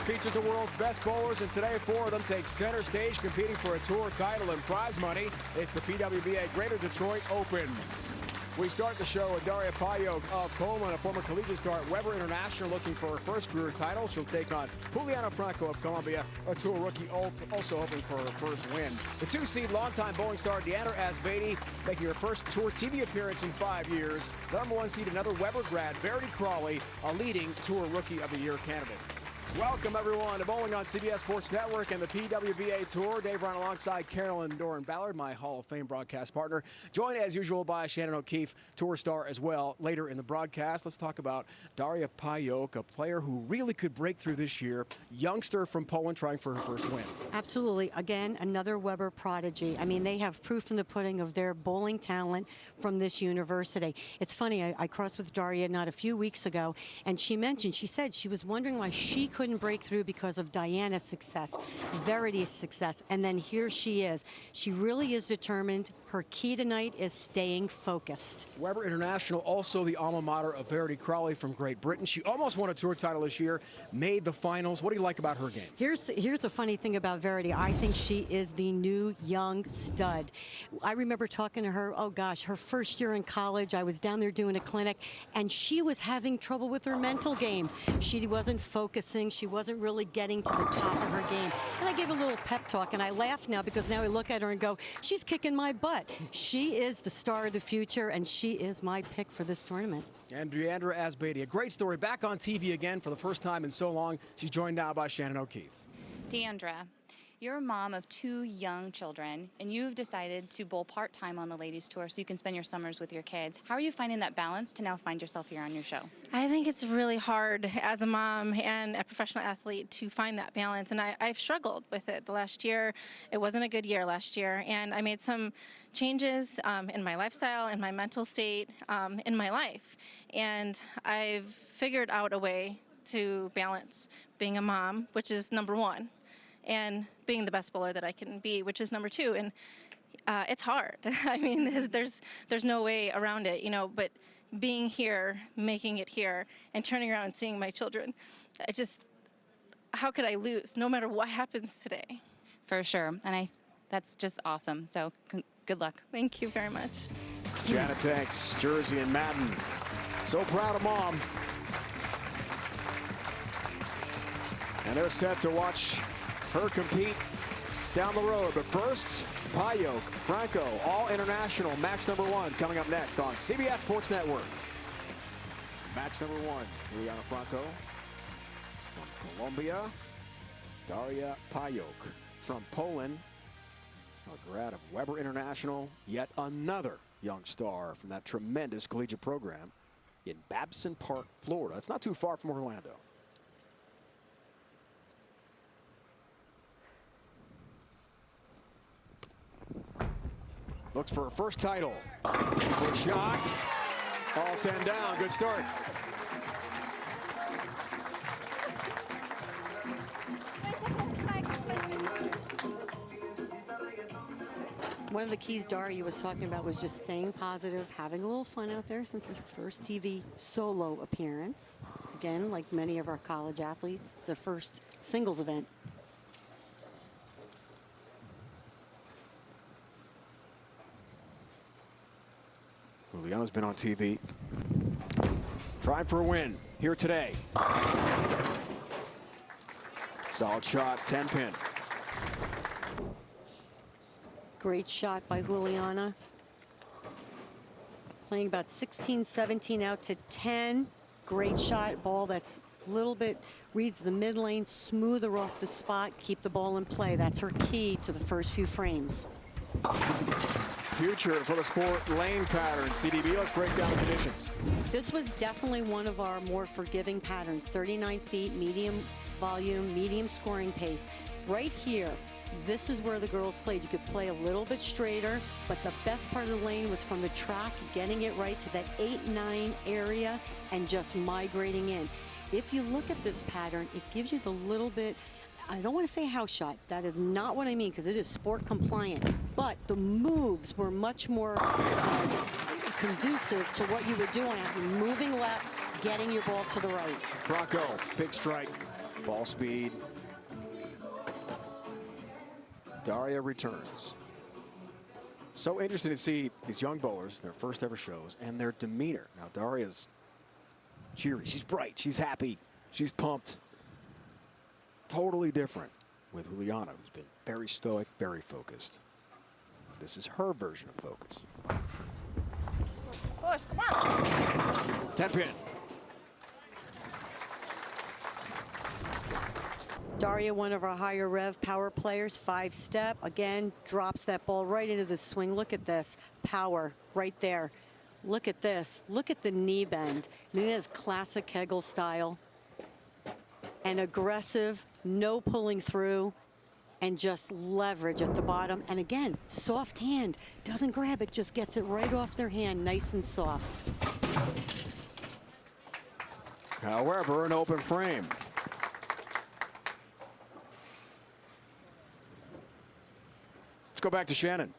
features the world's best bowlers, and today 4 of them take center stage competing for a tour title and prize money. It's the PWBA Greater Detroit Open. We start the show with Daria Payok of Poland, a former collegiate star at Weber International, looking for her first career title. She'll take on Juliana Franco of Colombia, a tour rookie, also hoping for her first win. The 2-seed longtime bowling star Deandra Asbaty making her first tour TV appearance in 5 years. The number 1 seed, another Weber grad, Verity Crawley, a leading tour rookie of the year candidate. Welcome, everyone, to Bowling on CBS Sports Network and the PWBA Tour. Dave Ryan alongside Carolyn Doran Ballard, my Hall of Fame broadcast partner. Joined, as usual, by Shannon O'Keefe, tour star as well, later in the broadcast. Let's talk about Daria Payok, a player who really could break through this year. Youngster from Poland trying for her first win. Absolutely. Again, another Weber prodigy. I mean, they have proof in the pudding of their bowling talent from this university. It's funny, I crossed with Daria not a few weeks ago, and she said she was wondering why she couldn't break through because of Diana's success, Verity's success, and then here she is. She really is determined. Her key tonight is staying focused. Weber International, also the alma mater of Verity Crawley from Great Britain. She almost won a tour title this year, made the finals. What do you like about her game? Here's the funny thing about Verity. I think she is the new young stud. I remember talking to her, oh gosh, her first year in college. I was down there doing a clinic, and she was having trouble with her mental game. She wasn't focusing. She wasn't really getting to the top of her game. And I gave a little pep talk, and I laugh now because now I look at her and go, she's kicking my butt. She is the star of the future, and she is my pick for this tournament. And Deandra Asbaty, a great story, back on TV again for the first time in so long. She's joined now by Shannon O'Keefe. Deandra, you're a mom of 2 young children, and you've decided to bowl part-time on the ladies tour so you can spend your summers with your kids. How are you finding that balance to now find yourself here on your show? I think it's really hard as a mom and a professional athlete to find that balance, and I've struggled with it the last year. It wasn't a good year last year, and I made some changes in my lifestyle, in my mental state, in my life, and I've figured out a way to balance being a mom, which is number 1, and being the best bowler that I can be, which is number 2. And it's hard. I mean, there's no way around it, you know, but being here, making it here, and turning around and seeing my children, how could I lose, no matter what happens today? For sure, and that's just awesome. So good luck. Thank you very much. Janet, thanks. Jersey and Madden. So proud of Mom. And they're set to watch her compete down the road. But first, Payok, Franco, all international, match number 1 coming up next on CBS Sports Network. Match number 1, Juliana Franco from Colombia, Daria Payok from Poland, a grad of Weber International, yet another young star from that tremendous collegiate program in Babson Park, Florida. It's not too far from Orlando. Looks for her first title. Good shot. All 10 down. Good start. One of the keys Daria was talking about was just staying positive, having a little fun out there since it's her first TV solo appearance. Again, like many of our college athletes, it's their first singles event. Juliana's been on TV. Trying for a win here today. Solid shot, 10-pin. Great shot by Juliana. Playing about 16, 17 out to 10. Great shot, ball that's a little bit, reads the mid lane, smoother off the spot, keep the ball in play. That's her key to the first few frames. Future for the sport lane pattern. CDB, let's break down the conditions. This was definitely one of our more forgiving patterns. 39 feet, medium volume, medium scoring pace. Right here, this is where the girls played. You could play a little bit straighter, but the best part of the lane was from the track, getting it right to that 8-9 area and just migrating in. If you look at this pattern, it gives you the little bit, I don't want to say house shot. That is not what I mean, because it is sport compliant. But the moves were much more conducive to what you were doing, moving left, getting your ball to the right. Franco, big strike. Ball speed. Daria returns. So interesting to see these young bowlers, their first ever shows, and their demeanor. Now Daria's cheery, she's bright, she's happy, she's pumped. Totally different with Juliana, who's been very stoic, very focused. This is her version of focus. Push, come on. 10 pin. Daria, one of our higher rev power players, 5-step. Again, drops that ball right into the swing. Look at this power right there. Look at this. Look at the knee bend. I mean, that's classic Kegel style. And aggressive, no pulling through, and just leverage at the bottom. And again, soft hand. Doesn't grab it, just gets it right off their hand, nice and soft. However, an open frame. Let's go back to Shannon.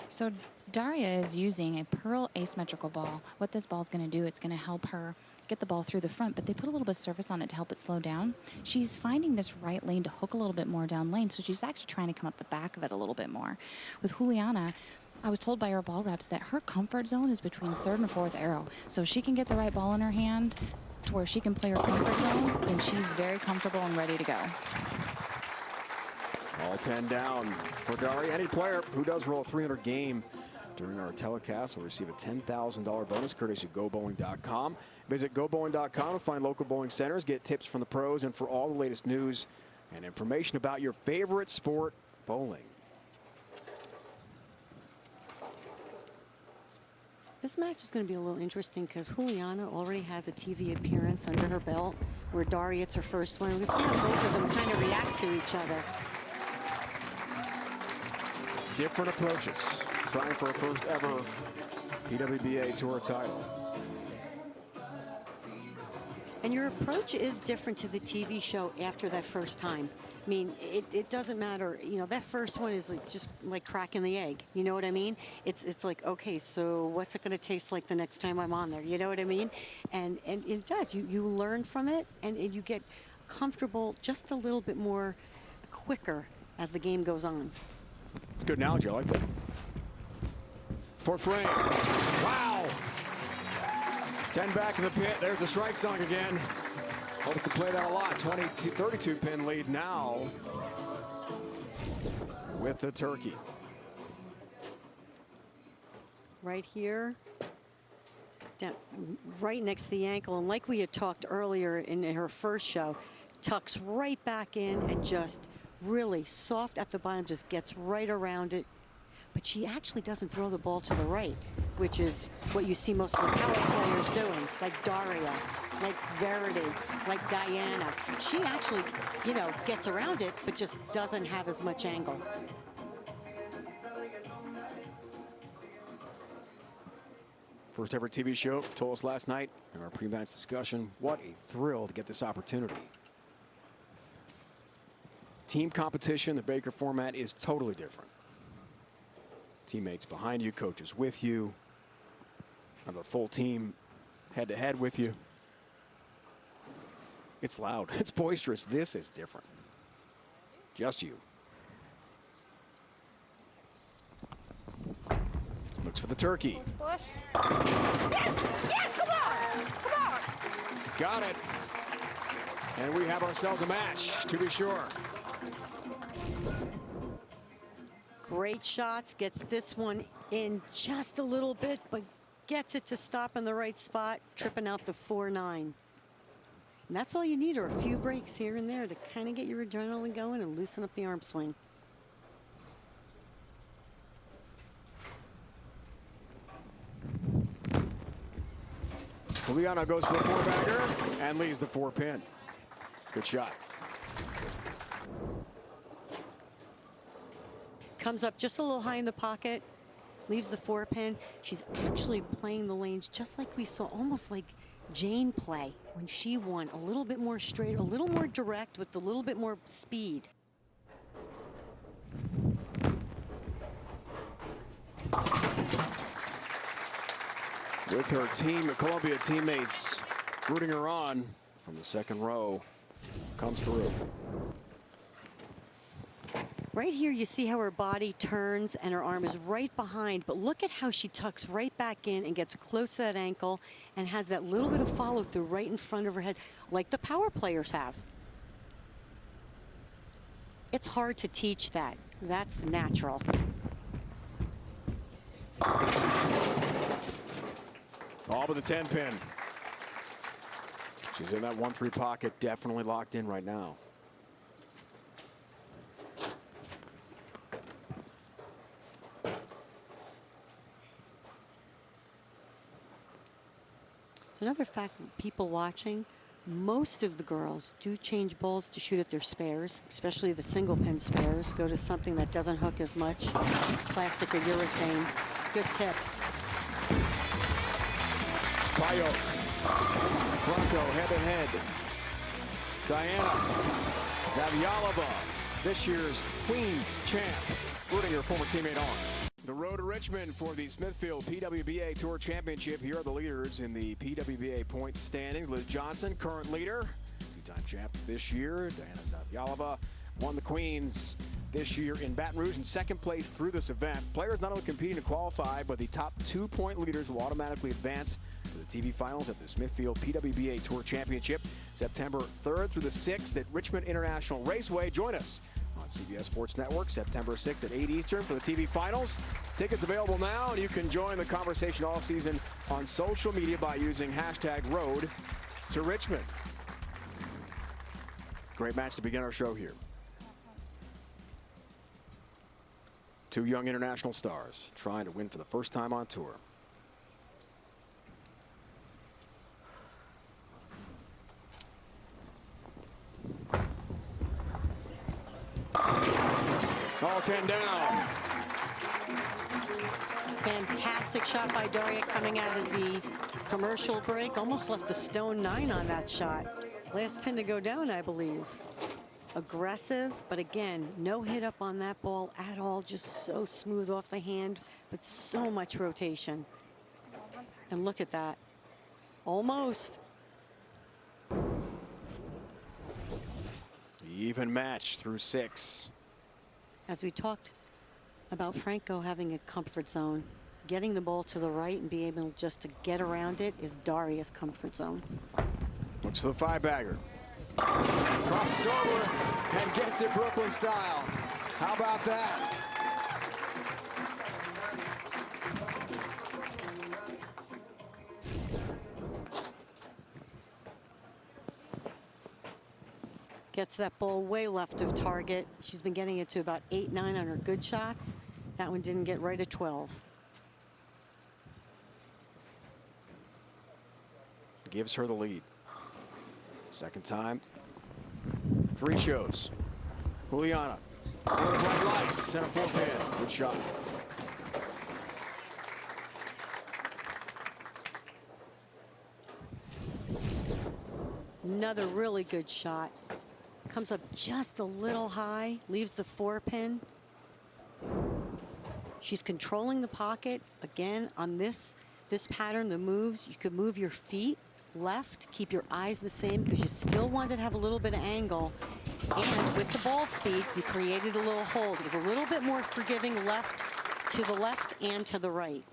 So Daria is using a pearl asymmetrical ball. What this ball is going to do, it's going to help her get the ball through the front, but they put a little bit of surface on it to help it slow down. She's finding this right lane to hook a little bit more down lane, so she's actually trying to come up the back of it a little bit more. With Juliana, I was told by her ball reps that her comfort zone is between third and fourth arrow. So if she can get the right ball in her hand to where she can play her comfort zone, then she's very comfortable and ready to go. All 10 down for Daria. Any player who does roll a 300 game during our telecast will receive a $10,000 bonus courtesy of GoBowling.com. Visit GoBowling.com to find local bowling centers, get tips from the pros, and for all the latest news and information about your favorite sport, bowling. This match is going to be a little interesting because Juliana already has a TV appearance under her belt, where Daria, it's her first one. We're going to see how both of them kind of react to each other. Different approaches, trying for a first ever PWBA Tour title. And your approach is different to the TV show after that first time. I mean, it doesn't matter, you know, that first one is like just like cracking the egg, you know what I mean? It's like, okay, so what's it going to taste like the next time I'm on there, you know what I mean? And it does, you learn from it, and you get comfortable just a little bit more quicker as the game goes on. It's a good analogy, I like that. For frame, wow! 10 back in the pit, there's the strike song again. Hopes to play that a lot. 32 pin lead now with the turkey. Right here, down, right next to the ankle. And like we had talked earlier in her first show, tucks right back in and just really soft at the bottom, just gets right around it. But she actually doesn't throw the ball to the right, which is what you see most of the power players doing, like Daria, like Verity, like Diana. She actually, you know, gets around it, but just doesn't have as much angle. First ever TV show, told us last night in our pre-match discussion, what a thrill to get this opportunity. Team competition, the Baker format is totally different. Teammates behind you, coaches with you, another full team head-to-head with you. It's loud, it's boisterous. This is different. Just you. Looks for the turkey. Push. Yes! Yes! Come on! Come on! Got it. And we have ourselves a match, to be sure. Great shots, gets this one in just a little bit, but gets it to stop in the right spot, tripping out the 4-9. And that's all you need, are a few breaks here and there to kind of get your adrenaline going and loosen up the arm swing. Juliana goes for the 4-bagger and leaves the 4-pin. Good shot. Comes up just a little high in the pocket, leaves the 4-pin. She's actually playing the lanes just like we saw, almost like Jane play when she won. A little bit more straight, a little more direct with a little bit more speed. With her team, Columbia teammates rooting her on from the second row. comes through. Right here, you see how her body turns and her arm is right behind, but look at how she tucks right back in and gets close to that ankle and has that little bit of follow through right in front of her head, like the power players have. It's hard to teach that. That's natural. All but the 10 pin. She's in that 1-3 pocket, definitely locked in right now. Another fact, people watching, most of the girls do change balls to shoot at their spares, especially the single pin spares. Go to something that doesn't hook as much, plastic or urethane. It's a good tip. Payo. Bronco head-to-head. Diana Zavjalova, this year's Queens champ, rooting her former teammate on. The road to Richmond for the Smithfield PWBA Tour Championship. Here are the leaders in the PWBA points standings. Liz Johnson, current leader, two-time champ this year. Diana Zavjalova won the Queens this year in Baton Rouge in second place through this event. Players not only competing to qualify, but the top 2-point leaders will automatically advance to the TV finals at the Smithfield PWBA Tour Championship, September 3rd through the 6th at Richmond International Raceway. Join us on CBS Sports Network, September 6th at 8 Eastern for the TV finals. Tickets available now, and you can join the conversation all season on social media by using #Road to Richmond. Great match to begin our show here. Two young international stars trying to win for the first time on tour. All 10 down. Fantastic shot by Daria coming out of the commercial break. Almost left a stone 9 on that shot. Last pin to go down, I believe. Aggressive, but again, no hit up on that ball at all. Just so smooth off the hand, but so much rotation. And look at that. Almost. Even match through 6. As we talked about Franco having a comfort zone, getting the ball to the right and being able just to get around it is Daria's comfort zone. Looks for the 5-bagger. Crosses over and gets it Brooklyn style. How about that? Gets that ball way left of target. She's been getting it to about 8, 9 on her good shots. That one didn't get right at 12. Gives her the lead. Second time. 3 shows. Juliana. Over the bright lights. Center 4 pin. Good shot. Another really good shot. Comes up just a little high. Leaves the 4 pin. She's controlling the pocket. Again, on this pattern, the moves, you could move your feet left, keep your eyes the same because you still wanted to have a little bit of angle. And with the ball speed, you created a little hold. It was a little bit more forgiving left to the left and to the right.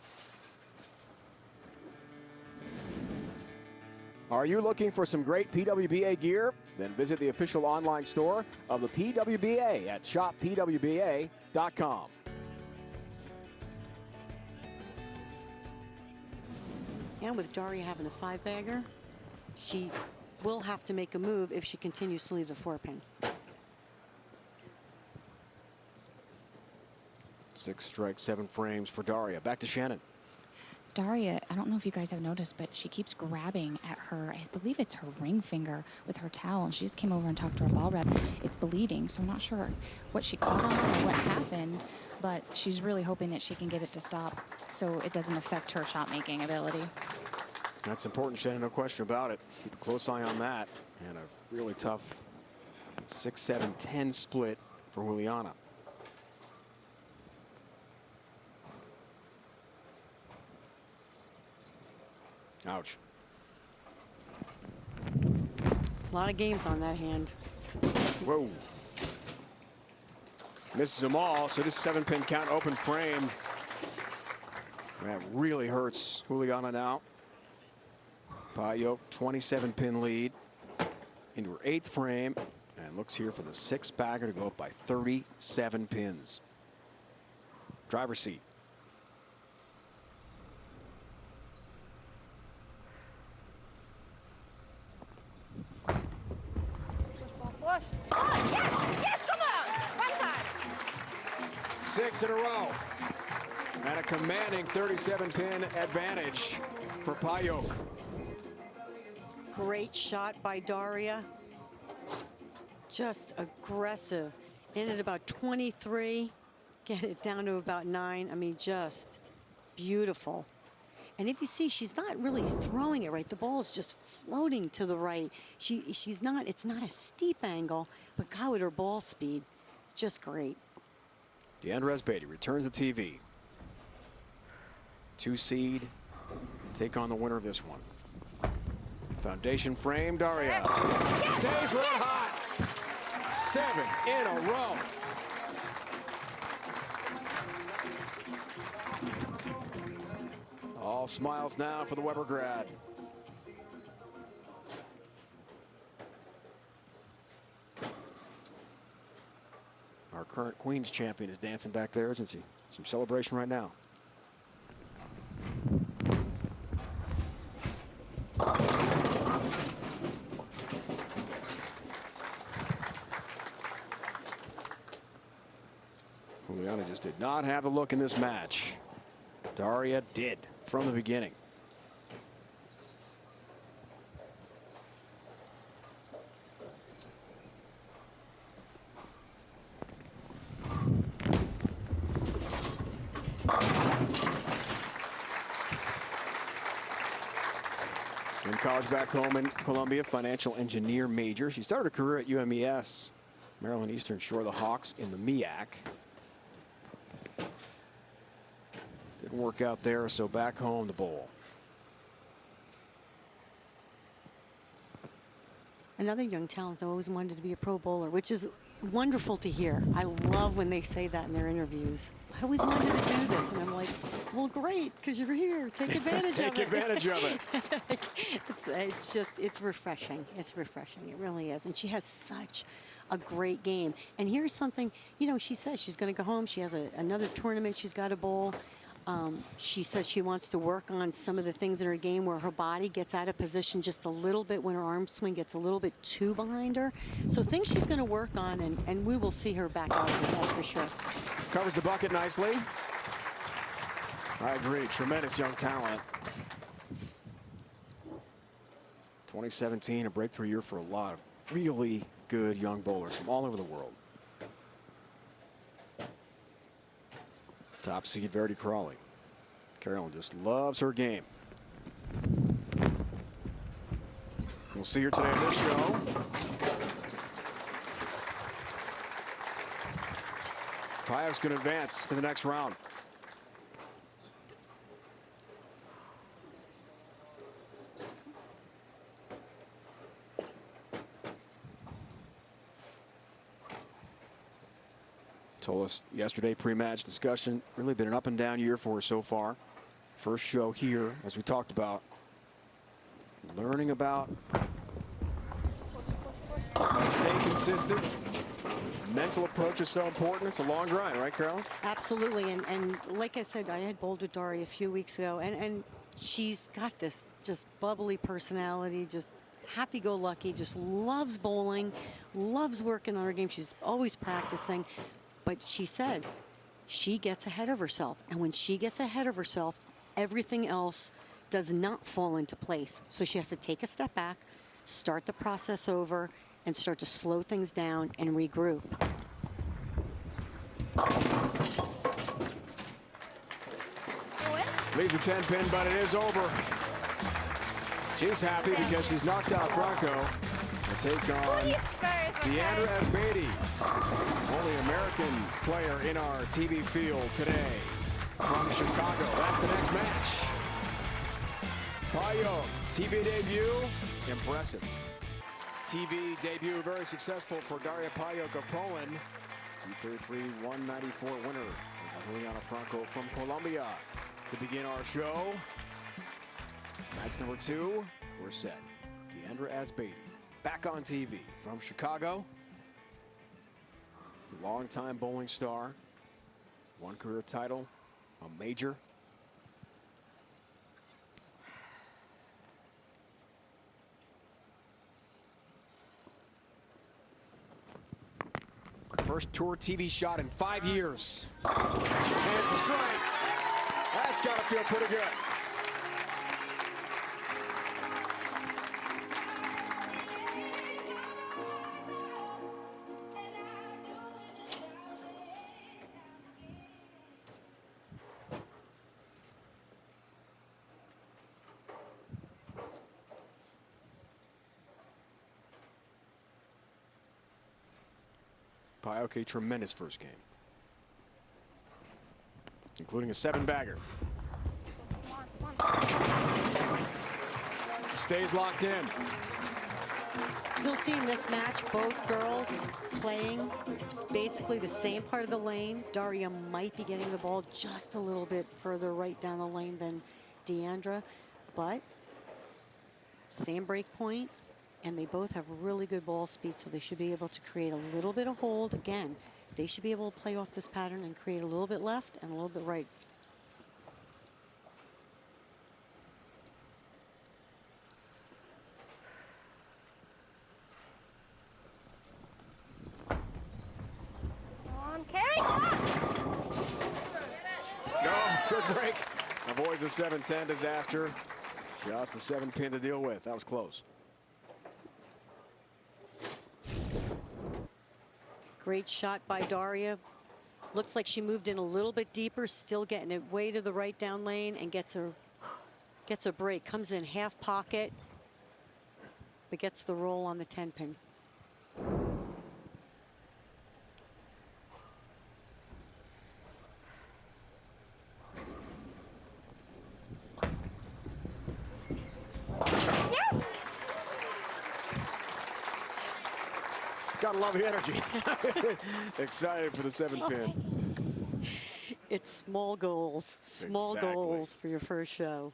Are you looking for some great PWBA gear? Then visit the official online store of the PWBA at shoppwba.com. And with Daria having a 5-bagger, she will have to make a move if she continues to leave the 4 pin. 6 strikes, 7 frames for Daria. Back to Shannon. Daria, I don't know if you guys have noticed, but she keeps grabbing at her, I believe it's her ring finger with her towel, and she just came over and talked to her ball rep. It's bleeding, so I'm not sure what she caught on or what happened, but she's really hoping that she can get it to stop so it doesn't affect her shot-making ability. That's important, Shannon, no question about it. Keep a close eye on that. And a really tough 6-7-10 split for Juliana. Ouch. A lot of games on that hand. Whoa. Misses them all, so this 7-pin count, open frame. That really hurts Juliana now. Payok, 27-pin lead into her 8th frame, and looks here for the 6-bagger to go up by 37 pins. Driver's seat. Push. Oh, yes, come on. One time. 6 in a row. And a commanding 37-pin advantage for Payok. Great shot by Daria. Just aggressive. In at about 23. Get it down to about 9. I mean, just beautiful. And if you see, she's not really throwing it right. The ball is just floating to the right. She's not, it's not a steep angle, but God, with her ball speed, just great. Diandra Asbaty returns the TV. 2 seed, take on the winner of this one. Foundation frame, Daria. Yes, Stays red yes. hot. 7 in a row. All smiles now for the Weber grad. Our current Queens champion is dancing back there, isn't she? Some celebration right now. Juliana just did not have a look in this match. Daria did from the beginning. In college back home in Columbia, financial engineer major. She started her career at UMES, Maryland Eastern Shore, the Hawks in the MEAC. Didn't work out there, so back home, the bowl. Another young talent that always wanted to be a pro bowler, which is wonderful to hear. I love when they say that in their interviews. I always wanted to do this, and I'm like, well, great, because you're here. Take advantage of it. Take advantage of it. It's refreshing. It's refreshing. It really is. And she has such a great game. And here's something, you know, she says she's going to go home. She has another tournament she's got to bowl. She says she wants to work on some of the things in her game where her body gets out of position just a little bit when her arm swing gets a little bit too behind her. So things she's going to work on, and we will see her back out there, that's for sure. Covers the bucket nicely. I agree. Tremendous young talent. 2017, a breakthrough year for a lot of really good young bowlers from all over the world. Top seed Verity Crawley. Carolyn just loves her game. We'll see her today on this show. Payok's going to advance to the next round. Told us yesterday, pre-match discussion, really been an up and down year for her so far. First show here, as we talked about, learning about staying consistent. Mental approach is so important. It's a long grind, right, Carolyn? Absolutely. And like I said, I had bowled with Daria a few weeks ago, and she's got this just bubbly personality, just happy-go-lucky, just loves bowling, loves working on her game. She's always practicing. But she said she gets ahead of herself. And when she gets ahead of herself, everything else does not fall into place. So she has to take a step back, start the process over, and start to slow things down and regroup. Leaves a 10-pin, but it is over. She's happy because she's knocked out Franco to take on Diandra Asbaty, only American player in our TV field today from Chicago. That's the next match. Payok, TV debut, impressive. TV debut, very successful for Daria Pajok of Poland. 233-194 winner of Juliana Franco from Colombia. To begin our show, match number 2, we're set. Diandra Asbaty, back on TV from Chicago. Longtime bowling star, one career title, a major. First tour TV shot in 5 years. And it's a strike. That's got to feel pretty good. Pajok, a tremendous first game, including a 7-bagger. Stays locked in. You'll see in this match both girls playing basically the same part of the lane. Daria might be getting the ball just a little bit further right down the lane than Diandra, but same break point. And they both have really good ball speed, so they should be able to create a little bit of hold. Again, they should be able to play off this pattern and create a little bit left and a little bit right. On, carry on. No, good break. Avoids the 7-10 disaster. Just the 7-pin to deal with. That was close. Great shot by Daria. Looks like she moved in a little bit deeper, still getting it way to the right down lane and gets a break. Comes in half pocket, but gets the roll on the 10-pin. Gotta love the energy. Excited for the 7-pin. It's small goals. Small goals for your first show.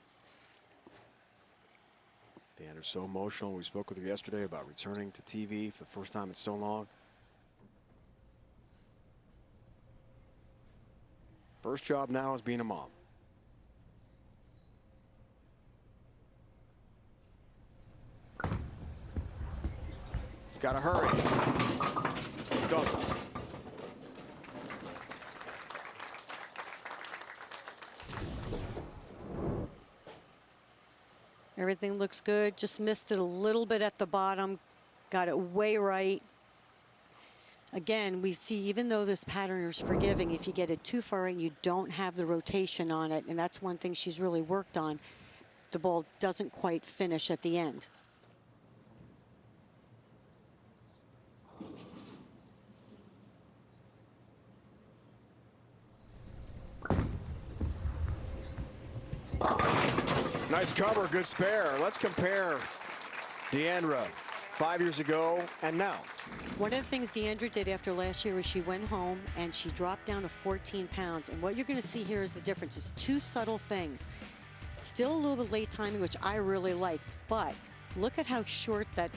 Diandra's so emotional. We spoke with her yesterday about returning to TV for the first time in so long. First job now is being a mom. He's got to hurry. He doesn't. Everything looks good. Just missed it a little bit at the bottom. Got it way right. Again, we see even though this pattern is forgiving, if you get it too far and you don't have the rotation on it, and that's one thing she's really worked on, the ball doesn't quite finish at the end. Nice cover, good spare. Let's compare Diandra 5 years ago and now. One of the things Diandra did after last year was she went home and she dropped down to 14 pounds. And what you're going to see here is the difference. It's two subtle things. Still a little bit late timing, which I really like, but look at how short that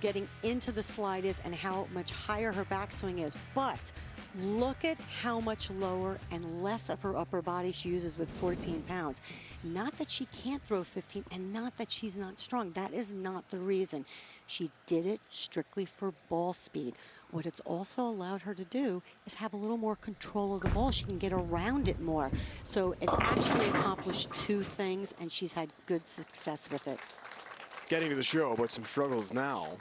getting into the slide is and how much higher her backswing is. But look at how much lower and less of her upper body she uses with 14 pounds. Not that she can't throw 15 and not that she's not strong. That is not the reason. She did it strictly for ball speed. What it's also allowed her to do is have a little more control of the ball. She can get around it more. So it actually accomplished two things, and she's had good success with it. Getting to the show, but some struggles now.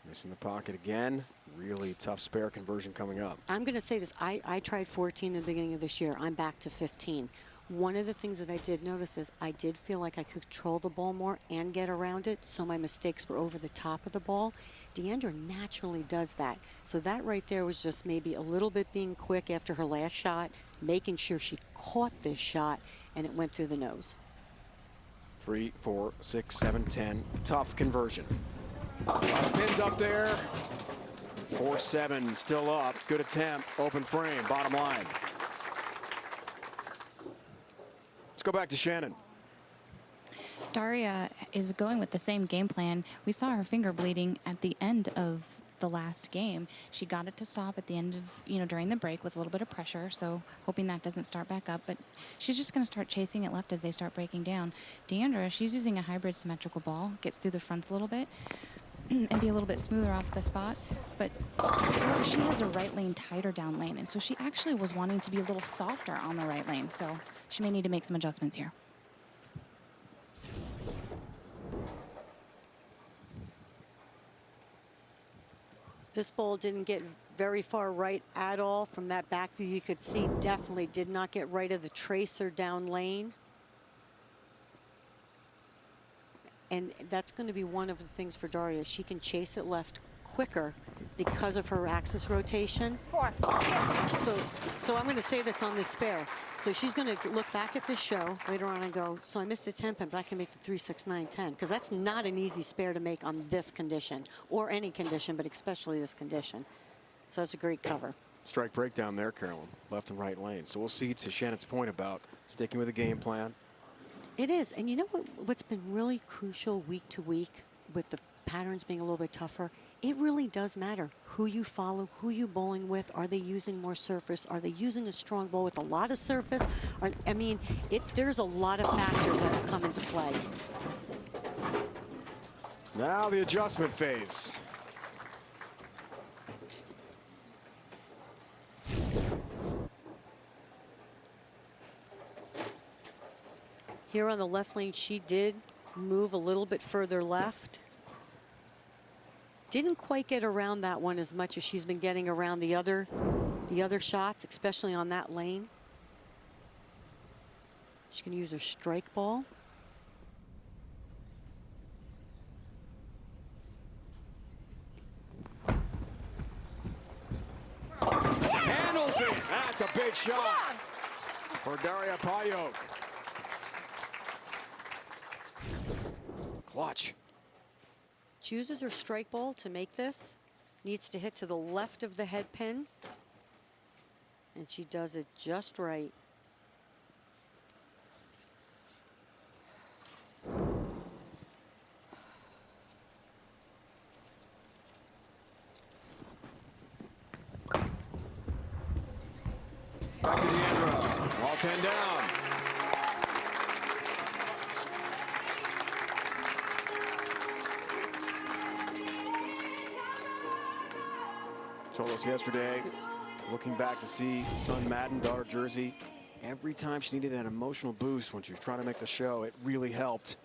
Missing the pocket again. Really tough spare conversion coming up. I'm going to say this. I tried 14 in the beginning of this year. I'm back to 15. One of the things that I did notice is I did feel like I could control the ball more and get around it, so my mistakes were over the top of the ball. Diandra naturally does that. So that right there was just maybe a little bit being quick after her last shot, making sure she caught this shot, and it went through the nose. 3, 4, 6, 7, 10. Tough conversion. Pins up there. 4-7 still up. Good attempt. Open frame. Bottom line. Let's go back to Shannon. Daria is going with the same game plan. We saw her finger bleeding at the end of the last game. She got it to stop at the end of, during the break with a little bit of pressure, so hoping that doesn't start back up. But she's just going to start chasing it left as they start breaking down. Deandra, she's using a hybrid symmetrical ball, gets through the fronts a little bit and be a little bit smoother off the spot. But she has a right lane tighter down lane, and so she actually was wanting to be a little softer on the right lane, so she may need to make some adjustments here. This ball didn't get very far right at all. From that back view, you could see definitely did not get right of the tracer down lane. And that's going to be one of the things for Daria. She can chase it left quicker because of her axis rotation. 4. Yes. So I'm going to say this on this spare. So she's going to look back at this show later on and go, so I missed the 10 pin, but I can make the 3, 6, 9, 10. Because that's not an easy spare to make on this condition, or any condition, but especially this condition. So that's a great cover. Strike breakdown there, Carolyn. Left and right lane. So we'll see, to Shannon's point about sticking with the game plan. It is. And you know what's been really crucial week to week with the patterns being a little bit tougher? It really does matter who you follow, who you bowling with. Are they using more surface? Are they using a strong ball with a lot of surface? There's a lot of factors that have come into play. Now the adjustment phase. Here on the left lane, she did move a little bit further left. Didn't quite get around that one as much as she's been getting around the other shots, especially on that lane. She can use her strike ball. Handles it. That's a big shot for Daria Payok. Clutch. Chooses her strike ball to make this. Needs to hit to the left of the head pin. And she does it just right. Back to Deandra. All 10 down. Told us yesterday, looking back to see son Madden, daughter Jersey, every time she needed that emotional boost when she was trying to make the show, it really helped.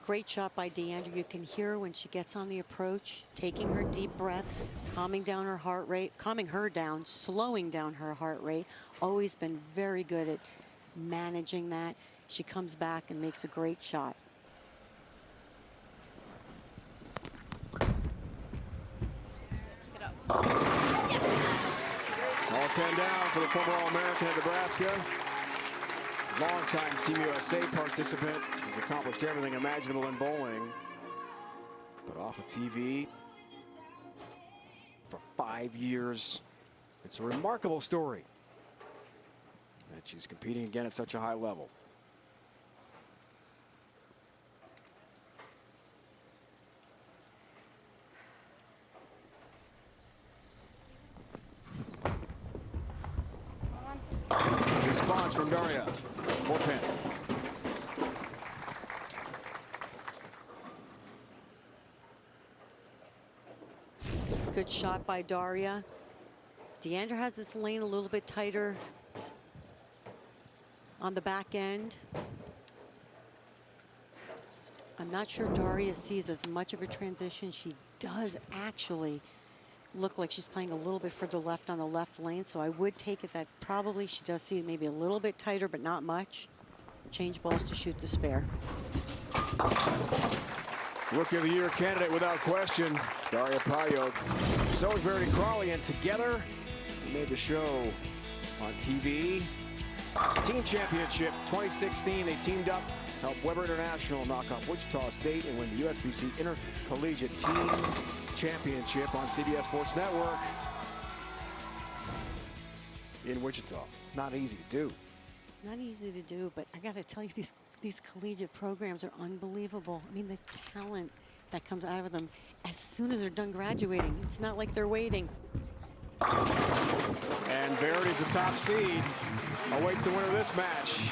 Great shot by Deandra. You can hear her when she gets on the approach, taking her deep breaths, calming down her heart rate, calming her down, slowing down her heart rate. Always been very good at managing that. She comes back and makes a great shot. All 10 down for the former All-American of Nebraska. Longtime Team USA participant. Has accomplished everything imaginable in bowling. But off of TV for 5 years. It's a remarkable story that she's competing again at such a high level. Response from Daria. More pin. Good shot by Daria. Deandra has this lane a little bit tighter on the back end. I'm not sure Daria sees as much of a transition. She does actually look like she's playing a little bit further left on the left lane, so I would take it that probably she does see it maybe a little bit tighter, but not much. Change balls to shoot the spare. Rookie of the Year candidate without question, Daria Payok. So is Verity Crawley, and together they made the show on TV. Team Championship 2016, they teamed up help Weber International knock off Wichita State and win the USBC Intercollegiate Team Championship on CBS Sports Network in Wichita. Not easy to do. Not easy to do, but I got to tell you, these collegiate programs are unbelievable. I mean, the talent that comes out of them as soon as they're done graduating. It's not like they're waiting. And Verity's the top seed. Awaits the winner of this match.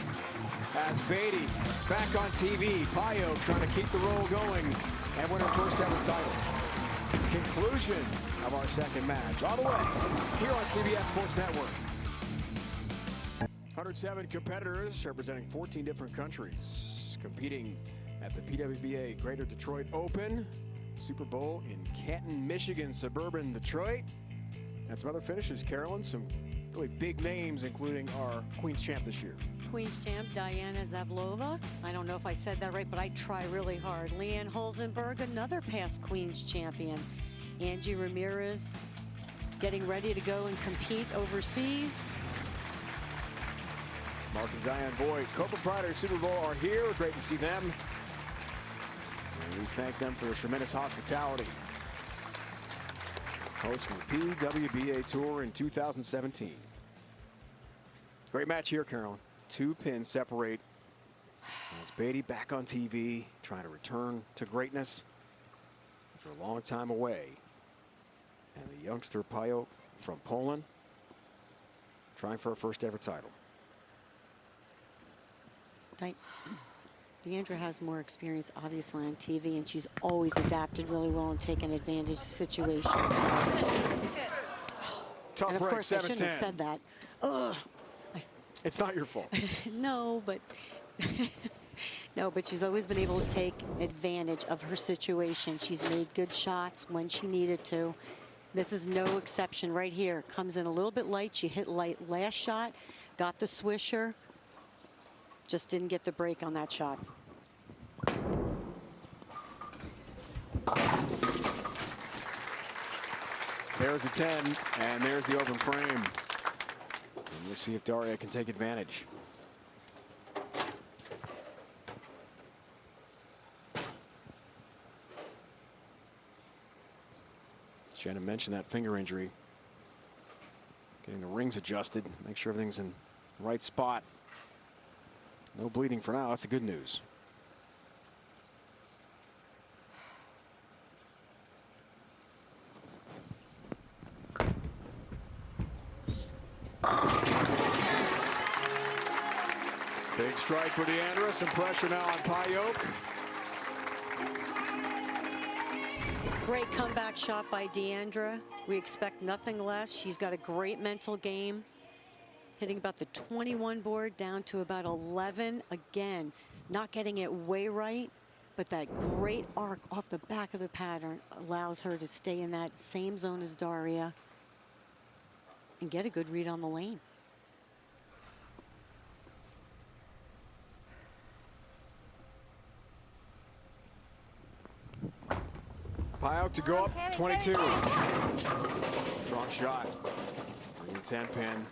As Beatty back on TV. Payok trying to keep the roll going and win her first ever title. Conclusion of our second match. All the way here on CBS Sports Network. 107 competitors representing 14 different countries competing at the PWBA Greater Detroit Open. Super Bowl in Canton, Michigan, suburban Detroit. And some other finishes, Carolyn. Some really big names, including our Queen's Champ this year. Queen's Champ Diana Zavlova. I don't know if I said that right, but I try really hard. Leanne Holzenberg, another past Queen's champion. Angie Ramirez getting ready to go and compete overseas. Mark and Diane Boyd, co-proprietor of Super Bowl, are here. Great to see them. And we thank them for their tremendous hospitality. Hosting the PWBA Tour in 2017. Great match here, Carolyn. 2 pins separate. As Beatty back on TV, trying to return to greatness after a long time away. And the youngster Payok from Poland trying for her first ever title. Deandra has more experience, obviously, on TV, and she's always adapted really well and taken advantage of situations. Tough and of break, course, I shouldn't have said that. Ugh. It's not your fault. No, but no, but she's always been able to take advantage of her situation. She's made good shots when she needed to. This is no exception right here. Comes in a little bit light. She hit light last shot, got the swisher. Just didn't get the break on that shot. There's the 10, and there's the open frame. And we'll see if Daria can take advantage. Shannon mentioned that finger injury. Getting the rings adjusted, make sure everything's in the right spot. No bleeding for now. That's the good news. Big strike for Deandra. Some pressure now on Payok. Great comeback shot by Deandra. We expect nothing less. She's got a great mental game. Hitting about the 21 board down to about 11. Again, not getting it way right, but that great arc off the back of the pattern allows her to stay in that same zone as Daria and get a good read on the lane. Payok to go up 22. Strong shot. 10 pin.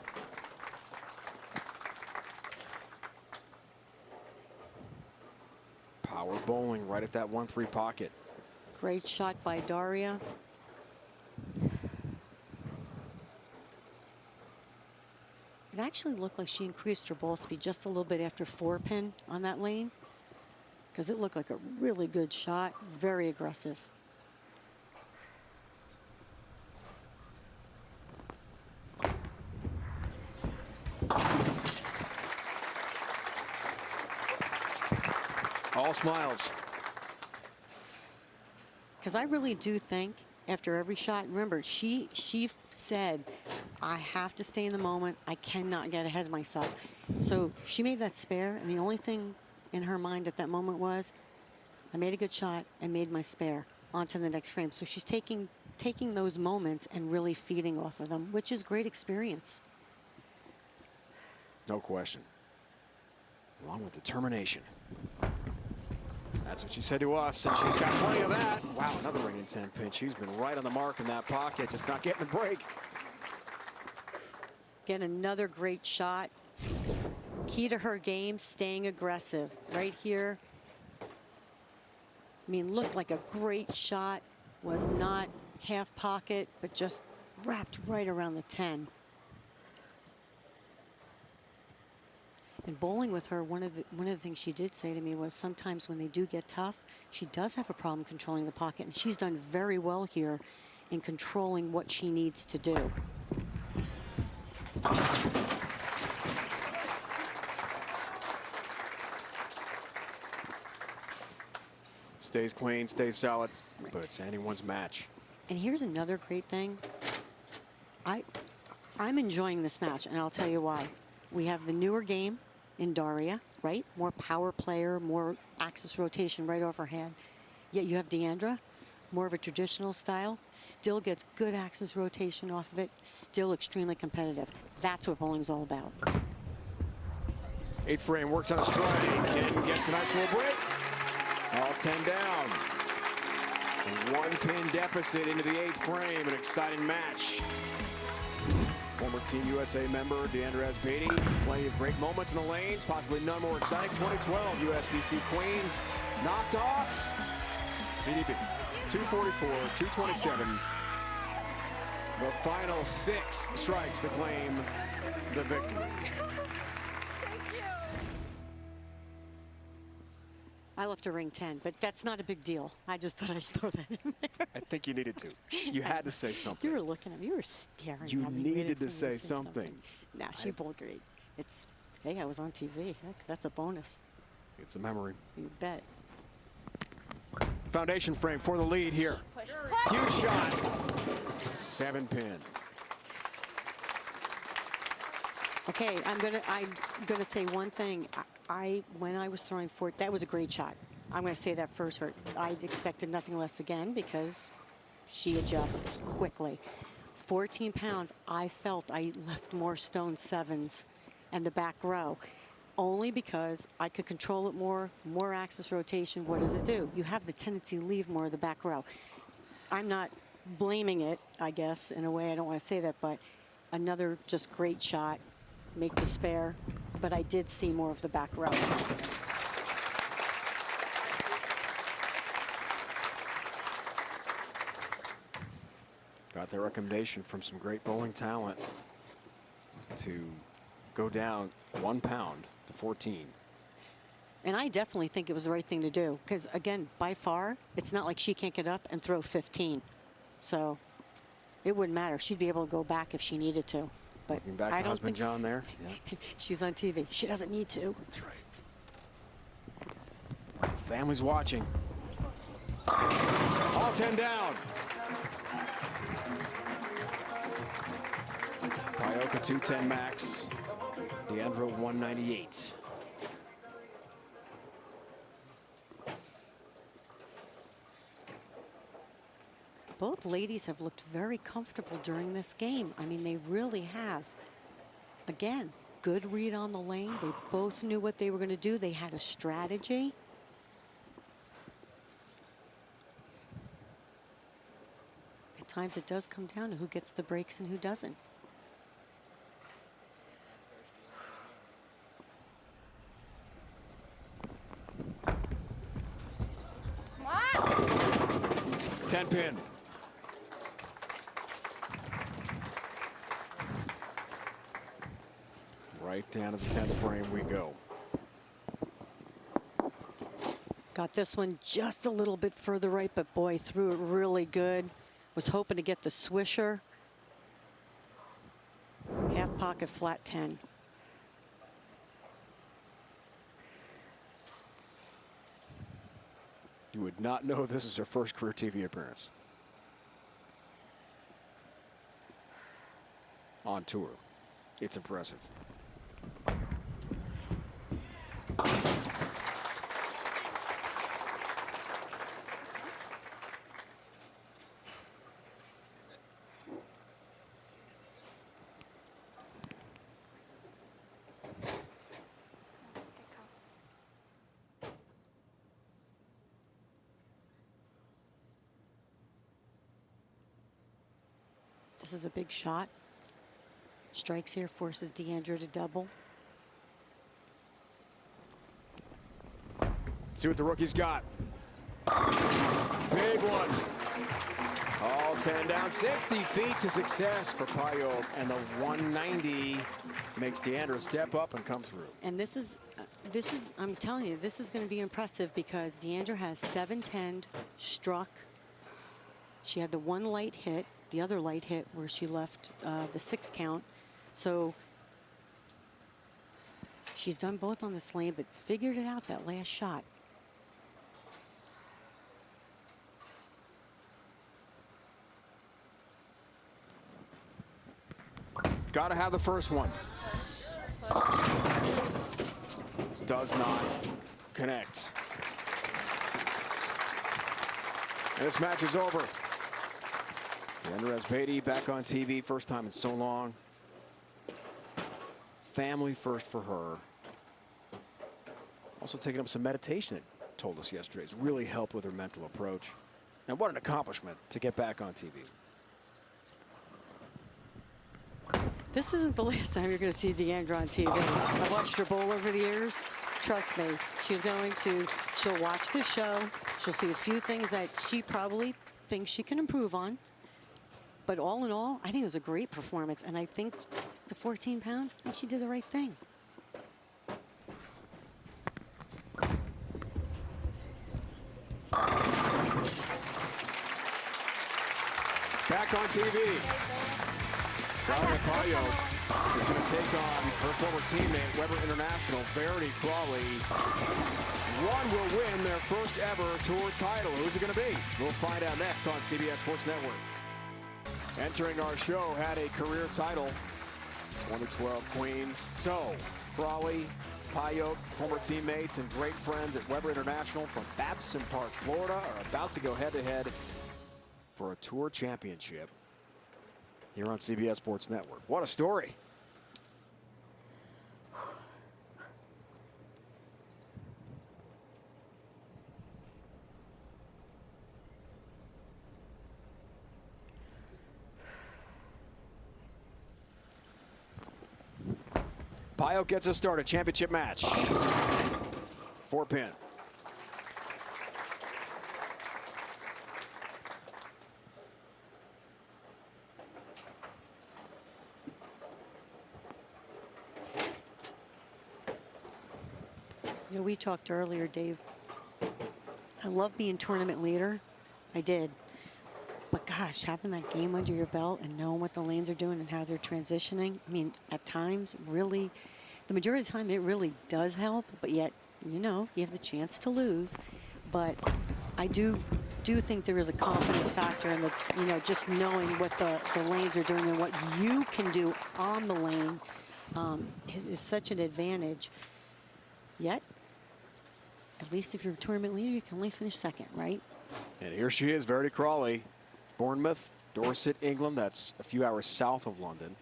Power bowling right at that 1-3 pocket. Great shot by Daria. It actually looked like she increased her ball speed just a little bit after 4-pin on that lane, because it looked like a really good shot, very aggressive. All smiles. Because I really do think after every shot, remember, she said, I have to stay in the moment. I cannot get ahead of myself. So she made that spare, and the only thing in her mind at that moment was, I made a good shot and made my spare onto the next frame. So she's taking those moments and really feeding off of them, which is great experience. No question. Along with determination. That's what she said to us, and she's got plenty of that. Wow, another ring in 10 pin. She's been right on the mark in that pocket, just not getting the break. Get another great shot. Key to her game, staying aggressive. Right here. I mean, looked like a great shot. Was not half pocket, but just wrapped right around the 10. And bowling with her, one of the things she did say to me was sometimes when they do get tough, she does have a problem controlling the pocket, and she's done very well here in controlling what she needs to do. Stays clean, stays solid, but it's anyone's match. And here's another great thing. I'm enjoying this match, and I'll tell you why. We have the newer game in Daria, right? More power player, more axis rotation right off her hand. Yet you have Deandra, more of a traditional style, still gets good axis rotation off of it, still extremely competitive. That's what bowling's all about. 8th frame, works on a strike, and gets a nice little break. All 10 down. A 1-pin deficit into the 8th frame, an exciting match. Former Team USA member Deandra Azbady, plenty of great moments in the lanes, possibly none more exciting. 2012 USBC Queens knocked off CDB. 244, 227. The final 6 strikes to claim the victory. I left a ring 10, but that's not a big deal. I just thought I'd throw that in there. I think you needed to. You had to say something. You were looking at me. You were staring You at me. needed waiting to for say me something. Nah, she bowled great. It's, hey, I was on TV. Heck, that's a bonus. It's a memory. You bet. Foundation frame for the lead here. Huge shot. 7-pin. Okay, I'm gonna say one thing. When I was throwing that was a great shot. I'm gonna say that first. I expected nothing less again because she adjusts quickly. 14 pounds. I felt I left more stone 7s and the back row, only because I could control it more axis rotation. What does it do? You have the tendency to leave more of the back row. I'm not blaming it, I guess, in a way. I don't want to say that, but another just great shot. Make the spare, but I did see more of the back row. Got the recommendation from some great bowling talent to go down 1 pound to 14. And I definitely think it was the right thing to do because, again, by far, it's not like she can't get up and throw 15. So it wouldn't matter. She'd be able to go back if she needed to. But Looking back I to don't husband think John there. Yeah. she's on TV. She doesn't need to. That's right. Family's watching. All 10 down. Pioka 210 max. Deandra 198. Both ladies have looked very comfortable during this game. I mean, they really have. Again, good read on the lane. They both knew what they were going to do. They had a strategy. At times it does come down to who gets the breaks and who doesn't. Come on. 10-pin. Right down to the 10th frame we go. Got this one just a little bit further right, but boy, threw it really good. Was hoping to get the swisher. Half pocket flat 10. You would not know this is her first career TV appearance. On tour. It's impressive. This is a big shot. Strikes here, forces Deandra to double. see what the rookie's got. Big one. All 10 down, 60 feet to success for Payot, and the 190 makes Deandra step up and come through. And this is, I'm telling you, this is going to be impressive because Deandra has 7-10 struck. She had the one light hit, the other light hit where she left the 6 count. So she's done both on this lane, but figured it out that last shot. Got to have the first one. Does not connect. And this match is over. Deandra Asbaty back on TV, first time in so long. Family first for her. Also taking up some meditation, it told us yesterday. It's really helped with her mental approach. And what an accomplishment to get back on TV. This isn't the last time you're going to see Deandra on TV. I've watched her bowl over the years. Trust me, she'll watch the show. She'll see a few things that she probably thinks she can improve on. But all in all, I think it was a great performance. And I think the 14 pounds, I think she did the right thing. Back on TV. Daria Payot is going to take on her former teammate, Weber International, Verity Crawley. One will win their first ever tour title. Who's it going to be? We'll find out next on CBS Sports Network. Entering our show had a career title, 2012 Queens. So, Crawley, Payot, former teammates and great friends at Weber International from Babson Park, Florida, are about to go head-to-head for a tour championship here on CBS Sports Network. What a story. Payot gets us started. Championship match. 4-pin. You know, we talked earlier, Dave. I love being tournament leader. I did. But gosh, having that game under your belt and knowing what the lanes are doing and how they're transitioning, I mean, at times, really, the majority of the time, it really does help. But yet, you know, you have the chance to lose. But I do think there is a confidence factor in the, you know, just knowing what the lanes are doing and what you can do on the lane is such an advantage. Yet, at least if you're a tournament leader, you can only finish second, right? And here she is, Verity Crawley. Bournemouth, Dorset, England. That's a few hours south of London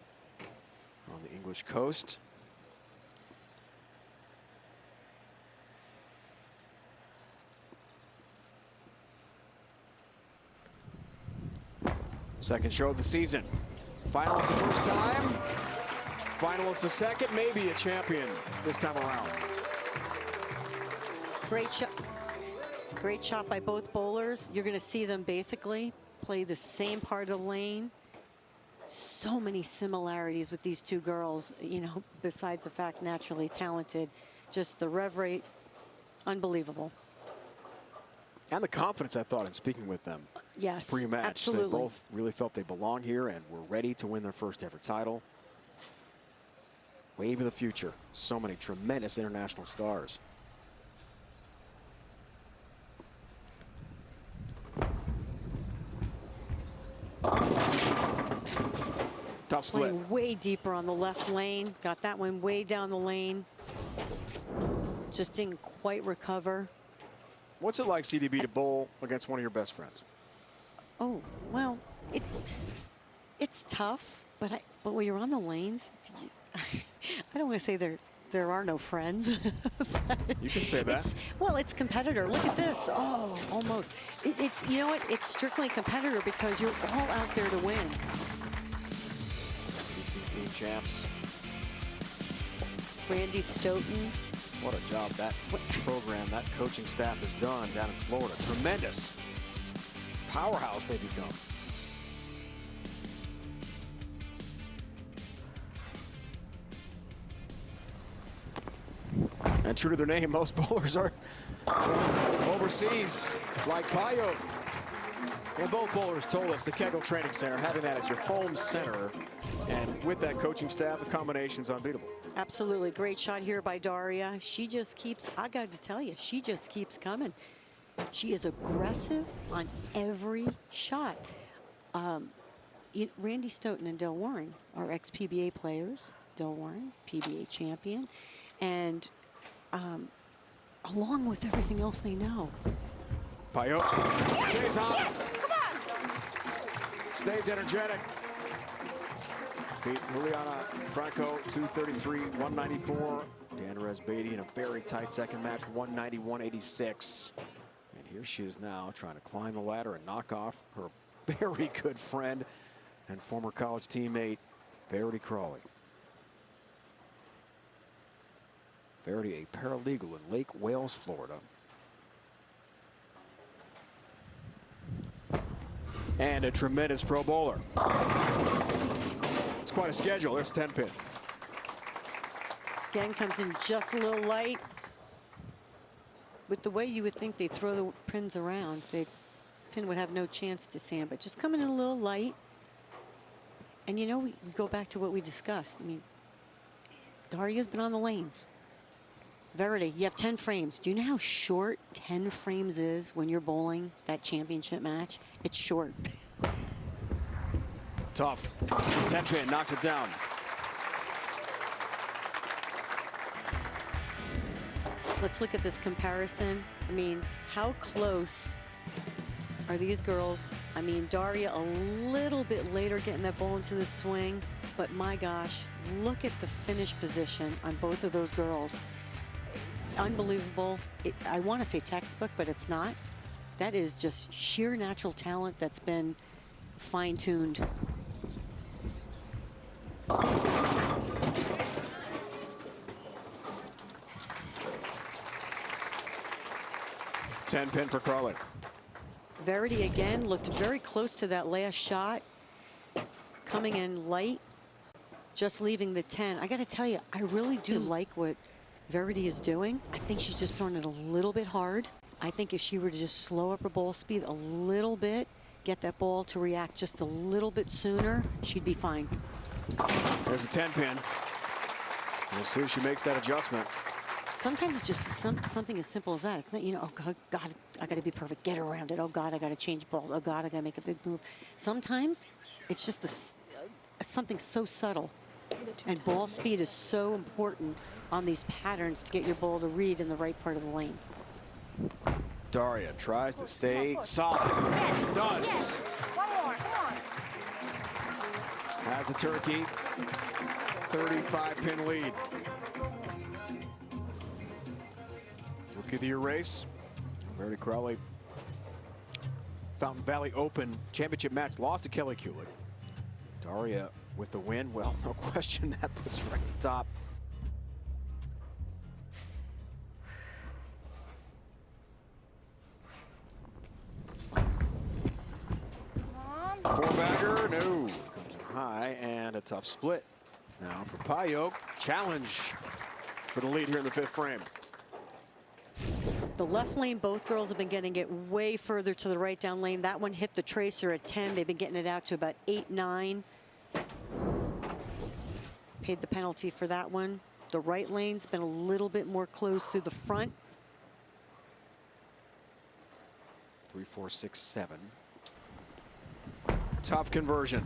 on the English coast. Second show of the season. Finalist the first time. Finalist the second. Maybe a champion this time around. Great shot by both bowlers. You're going to see them basically play the same part of the lane. So many similarities with these two girls, you know, besides the fact naturally talented. Just the rev rate, unbelievable. And the confidence, I thought, in speaking with them. Yes, Pre-match. absolutely. They both really felt they belong here and were ready to win their first ever title. Wave of the future. So many tremendous international stars. Tough split. Playing way deeper on the left lane. Got that one way down the lane. Just didn't quite recover. What's it like, CDB, to bowl against one of your best friends? Oh, well, it's tough, but when you're on the lanes, I don't want to say there are no friends. You can say that. It's competitor. Look at this. Oh, almost. It's, you know what? It's strictly competitor because you're all out there to win. BC team champs. Randy Stoughton What a job that program, that coaching staff has done down in Florida. Tremendous powerhouse they become. And true to their name, most bowlers are from overseas, like Payo. And both bowlers told us the Kegel Training Center, having that as your home center, and with that coaching staff, the combination's unbeatable. Absolutely. Great shot here by Daria. She just keeps, I got to tell you, she just keeps coming. She is aggressive on every shot. Randy Stoughton and Del Warren are ex-PBA players. Del Warren, PBA champion. And along with everything else they know. Payo stays on. Yes, come on. Stays energetic. Beat Juliana Franco 233-194. Dannerez Beatty in a very tight second match, 190-186. And here she is now trying to climb the ladder and knock off her very good friend and former college teammate, Verity Crawley. Verity, a paralegal in Lake Wales, Florida. And a tremendous pro bowler. It's quite a schedule. There's 10 pin. Again, comes in just a little light. With the way you would think they throw the pins around, the pin would have no chance to sand, but just coming in a little light. And you know, we go back to what we discussed. I mean, Daria's been on the lanes. Verity, you have 10 frames. Do you know how short 10 frames is when you're bowling that championship match? It's short. Tough. 10 pin knocks it down. Let's look at this comparison. I mean, how close are these girls? I mean, Daria a little bit later getting that ball into the swing, but my gosh, look at the finish position on both of those girls. Unbelievable. I want to say textbook, but it's not. That is just sheer natural talent that's been fine-tuned. Ten pin for Crawley. Verity again looked very close to that last shot. Coming in light, just leaving the 10. I got to tell you, I really do like what Verity is doing. I think she's just throwing it a little bit hard. I think if she were to just slow up her ball speed a little bit, get that ball to react just a little bit sooner, she'd be fine. There's a 10 pin. We'll see if she makes that adjustment. Sometimes it's just something as simple as that. It's not, you know, oh God, I got to be perfect. Get around it. Oh God, I got to change balls. Oh God, I got to make a big move. Sometimes it's just something so subtle. And ball speed is so important on these patterns to get your ball to read in the right part of the lane. Daria tries to stay solid. Yes, Does. yes. One more, come on. Has the turkey. 35 pin lead. Rookie of the Year race. Verity Crawley. Fountain Valley Open championship match. Lost to Kelly Kulick. Daria with the win. Well, no question that puts her at the top. Four-bagger, no. Comes in high, and a tough split. Now for Payo, challenge for the lead here in the 5th frame. The left lane, both girls have been getting it way further to the right down lane. That one hit the tracer at 10. They've been getting it out to about 8, 9. Paid the penalty for that one. The right lane's been a little bit more closed through the front. 3, 4, 6, 7. Tough conversion.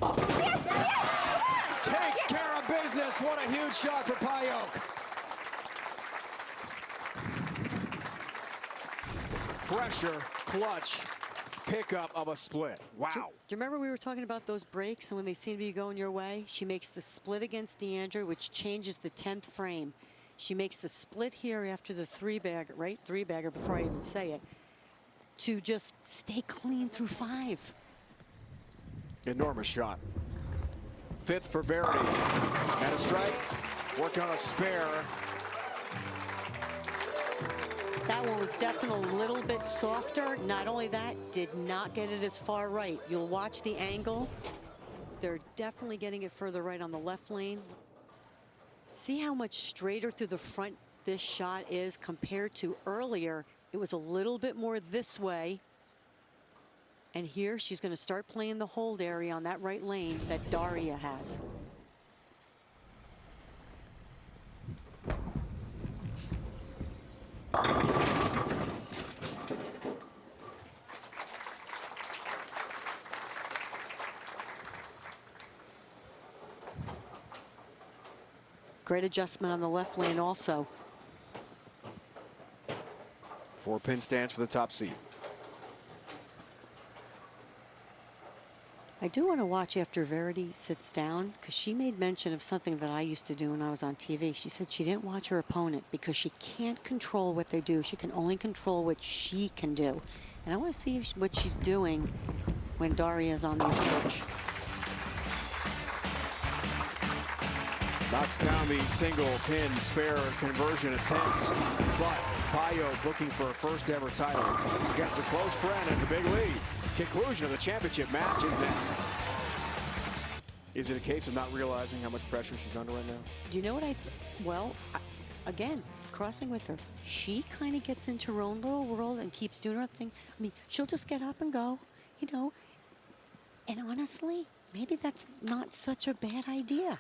Yes, yes! Takes care of business. What a huge shot for Payo. Pressure, clutch, pickup of a split. Wow. Do you remember we were talking about those breaks and when they seem to be going your way? She makes the split against Deandra, which changes the 10th frame. She makes the split here after the 3-bagger, right? 3-bagger before I even say it, to just stay clean through 5. Enormous shot. 5th for Verity. And a strike. Working on a spare. That one was definitely a little bit softer. Not only that, did not get it as far right. You'll watch the angle. They're definitely getting it further right on the left lane. See how much straighter through the front this shot is compared to earlier. It was a little bit more this way. And here she's going to start playing the hold area on that right lane that Daria has. Great adjustment on the left lane also. 4-pin stance for the top seed. I do want to watch after Verity sits down, because she made mention of something that I used to do when I was on TV. She said she didn't watch her opponent because she can't control what they do. She can only control what she can do. And I want to see what she's doing when Daria is on the approach. Knocks down the single pin spare conversion attempt, but Payo looking for a first ever title against a close friend. That's a big lead. Conclusion of the championship match is next. Is it a case of not realizing how much pressure she's under right now? You know what again, crossing with her, she kind of gets into her own little world and keeps doing her thing. I mean, she'll just get up and go, you know, and honestly, maybe that's not such a bad idea.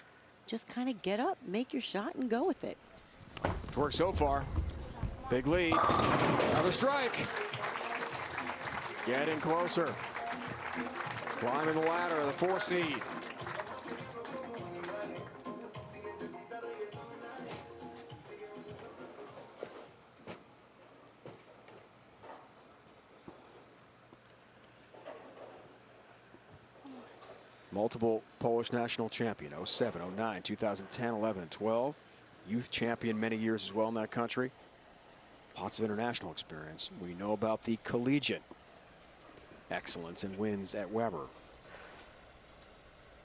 Just kind of get up, make your shot, and go with it. It's worked so far. Big lead. Another strike. Getting closer. Climbing the ladder of the 4 seed. Multiple Polish national champion, 07, 09, 2010, 11, and 12. Youth champion many years as well in that country. Lots of international experience. We know about the collegiate excellence and wins at Weber.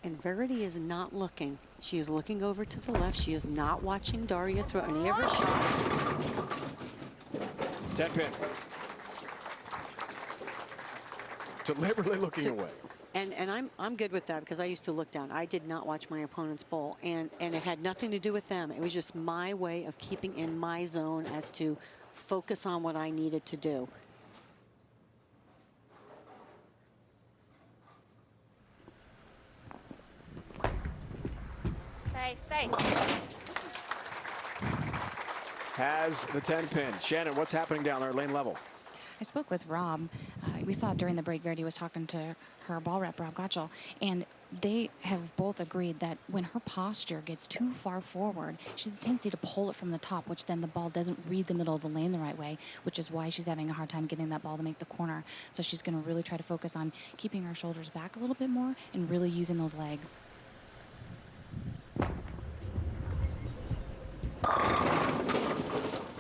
And Verity is not looking. She is looking over to the left. She is not watching Daria throw any of her shots. 10-pin. Deliberately looking away. And I'm good with that because I used to look down. I did not watch my opponent's bowl, and it had nothing to do with them. It was just my way of keeping in my zone as to focus on what I needed to do. Stay. Has the 10-pin. Shannon, what's happening down there at lane level? I spoke with Rob. We saw during the break, Verity was talking to her ball rep, Rob Gottschall, and they have both agreed that when her posture gets too far forward, she has a tendency to pull it from the top, which then the ball doesn't read the middle of the lane the right way, which is why she's having a hard time getting that ball to make the corner. So she's going to really try to focus on keeping her shoulders back a little bit more and really using those legs.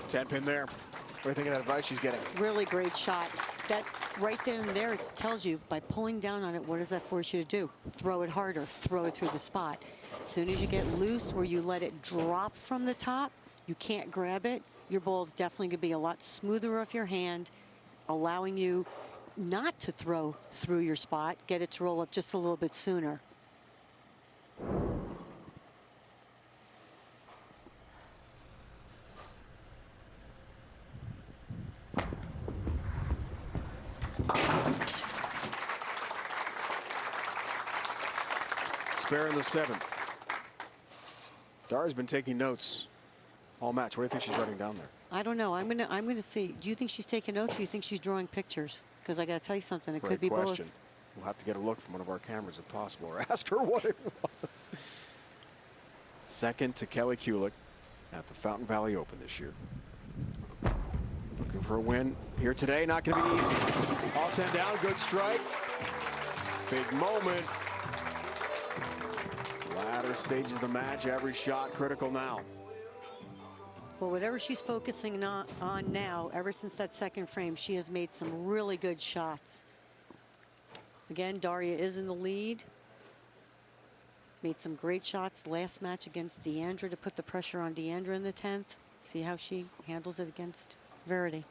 10-pin there. What do you think of that advice she's getting? Really great shot. That right then and there, it tells you by pulling down on it, what does that force you to do? Throw it harder, throw it through the spot. As soon as you get loose where you let it drop from the top, you can't grab it. Your ball's definitely going to be a lot smoother off your hand, allowing you not to throw through your spot, get it to roll up just a little bit sooner. Spare in the 7th. Daria's been taking notes all match. What do you think she's writing down there? I don't know. I'm gonna see. Do you think she's taking notes, or do you think she's drawing pictures? Because I gotta tell you something. It could be question. both. We'll have to get a look from one of our cameras if possible, or ask her what it was. Second to Kelly Kulick at the Fountain Valley Open this year. Looking for a win here today. Not going to be easy. All 10 down. Good strike. Big moment. Latter stages of the match. Every shot critical now. Well, whatever she's focusing on now, ever since that second frame, she has made some really good shots. Again, Daria is in the lead. Made some great shots last match against Deandra to put the pressure on Deandra in the 10th. See how she handles it against Verity.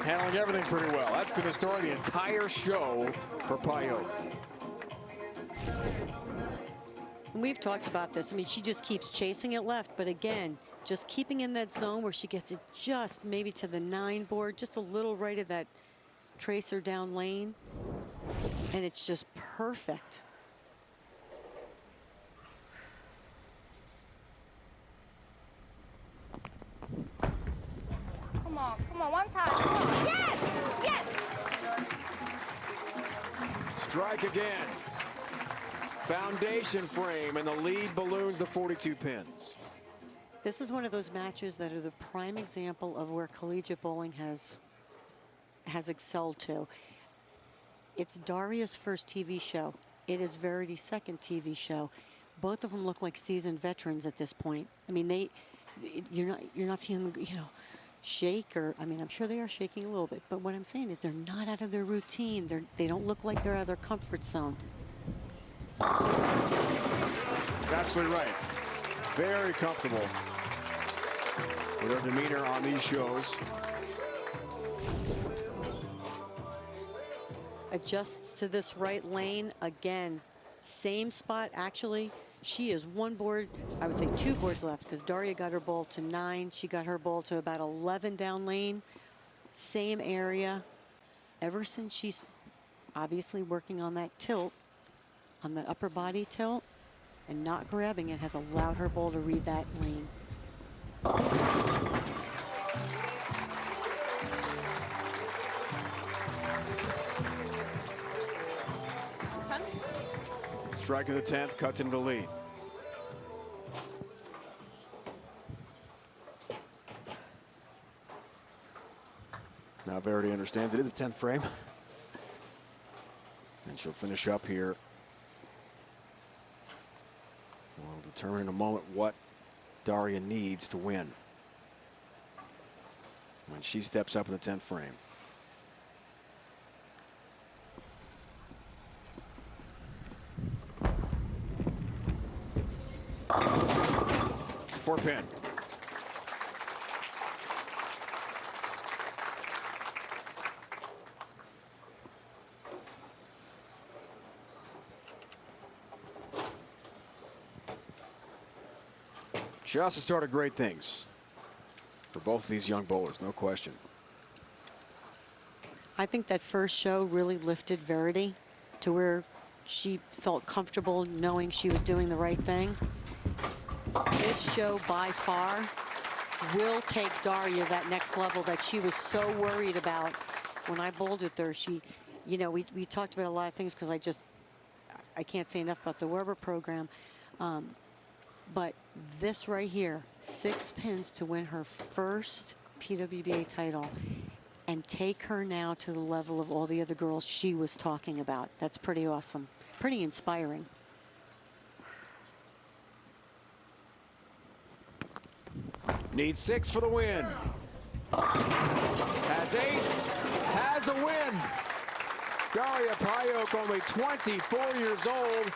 Handling everything pretty well. That's been the story of the entire show for Payot. And we've talked about this. I mean, she just keeps chasing it left, but again, just keeping in that zone where she gets it just maybe to the 9 board, just a little right of that tracer down lane, and it's just perfect. Come on, one time. Come on. Yes! Yes! Strike again. Foundation frame, and the lead balloons the 42 pins. This is one of those matches that are the prime example of where collegiate bowling has excelled to. It's Daria's first TV show. It is Verity's second TV show. Both of them look like seasoned veterans at this point. I mean, you're not seeing them, you know, shake, or I mean, I'm sure they are shaking a little bit, but what I'm saying is they're not out of their routine. They don't look like they're out of their comfort zone. Absolutely right. Very comfortable with their demeanor on these shows. Adjusts to this right lane again. Same spot, actually. She is 1 board, I would say 2 boards left, because Daria got her ball to 9. She got her ball to about 11 down lane. Same area. Ever since she's obviously working on that tilt, on the upper body tilt, and not grabbing it, has allowed her ball to read that lane. Strike of the 10th, cuts into the lead. Now Verity understands it is a 10th frame. And she'll finish up here. We'll determine in a moment what Daria needs to win when she steps up in the 10th frame. Four pin. Just the start of great things for both of these young bowlers, no question. I think that first show really lifted Verity to where she felt comfortable knowing she was doing the right thing. This show by far will take Daria that next level that she was so worried about when I bowled with her. She, you know, we talked about a lot of things because I can't say enough about the Weber program. But this right here, 6 pins to win her first PWBA title and take her now to the level of all the other girls she was talking about. That's pretty awesome, pretty inspiring. Needs 6 for the win. Has 8. Has the win. Daria Payot, only 24 years old,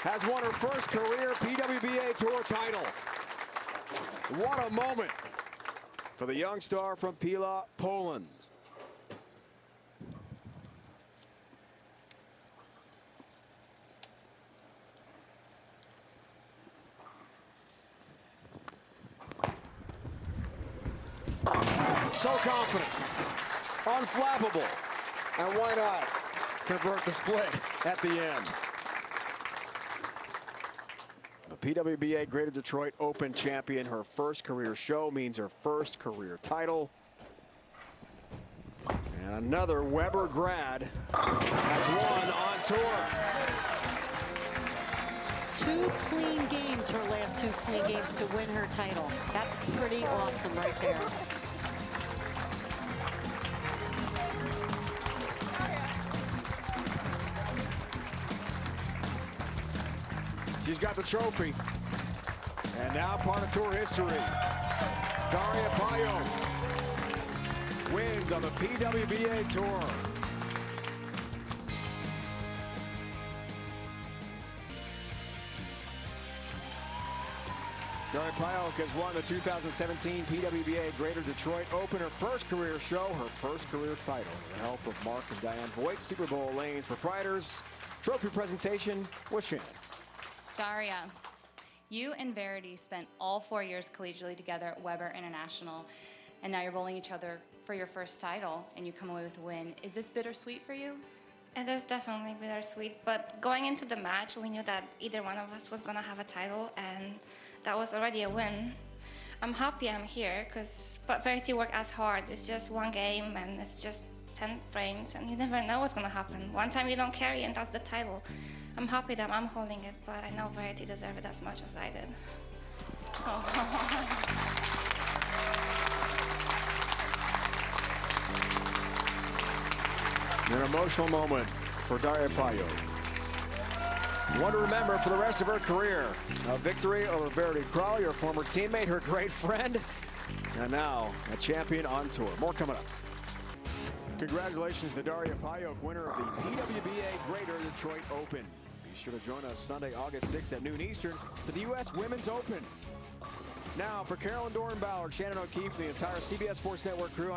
has won her first career PWBA Tour title. What a moment for the young star from Pila, Poland. So confident, unflappable, and why not convert the split at the end? The PWBA Greater Detroit Open champion, her first career show means her first career title. And another Weber grad has won on tour. 2 clean games, her last 2 clean games to win her title. That's pretty awesome right there. She's got the trophy. And now part of tour history. Daria Payot wins on the PWBA Tour. Daria Pajok has won the 2017 PWBA Greater Detroit Open, her first career show, her first career title. With the help of Mark and Diane Voigt, Super Bowl Lanes proprietors. Trophy presentation with Shannon. Daria, you and Verity spent all 4 years collegially together at Weber International, and now you're rolling each other for your first title, and you come away with a win. Is this bittersweet for you? It is definitely bittersweet, but going into the match, we knew that either one of us was going to have a title, and that was already a win. I'm happy I'm here, but Verity worked as hard. It's just one game, and it's just 10 frames, and you never know what's going to happen. One time you don't carry, and that's the title. I'm happy that I'm holding it, but I know Verity deserved it as much as I did. An emotional moment for Daria Pajok. One to remember for the rest of her career. A victory over Verity Crawley, her former teammate, her great friend, and now a champion on tour. More coming up. Congratulations to Daria Pajok, winner of the PWBA Greater Detroit Open. Be sure to join us Sunday, August 6th at noon Eastern for the U.S. Women's Open. Now for Carolyn Dorenbauer, Shannon O'Keefe, the entire CBS Sports Network crew.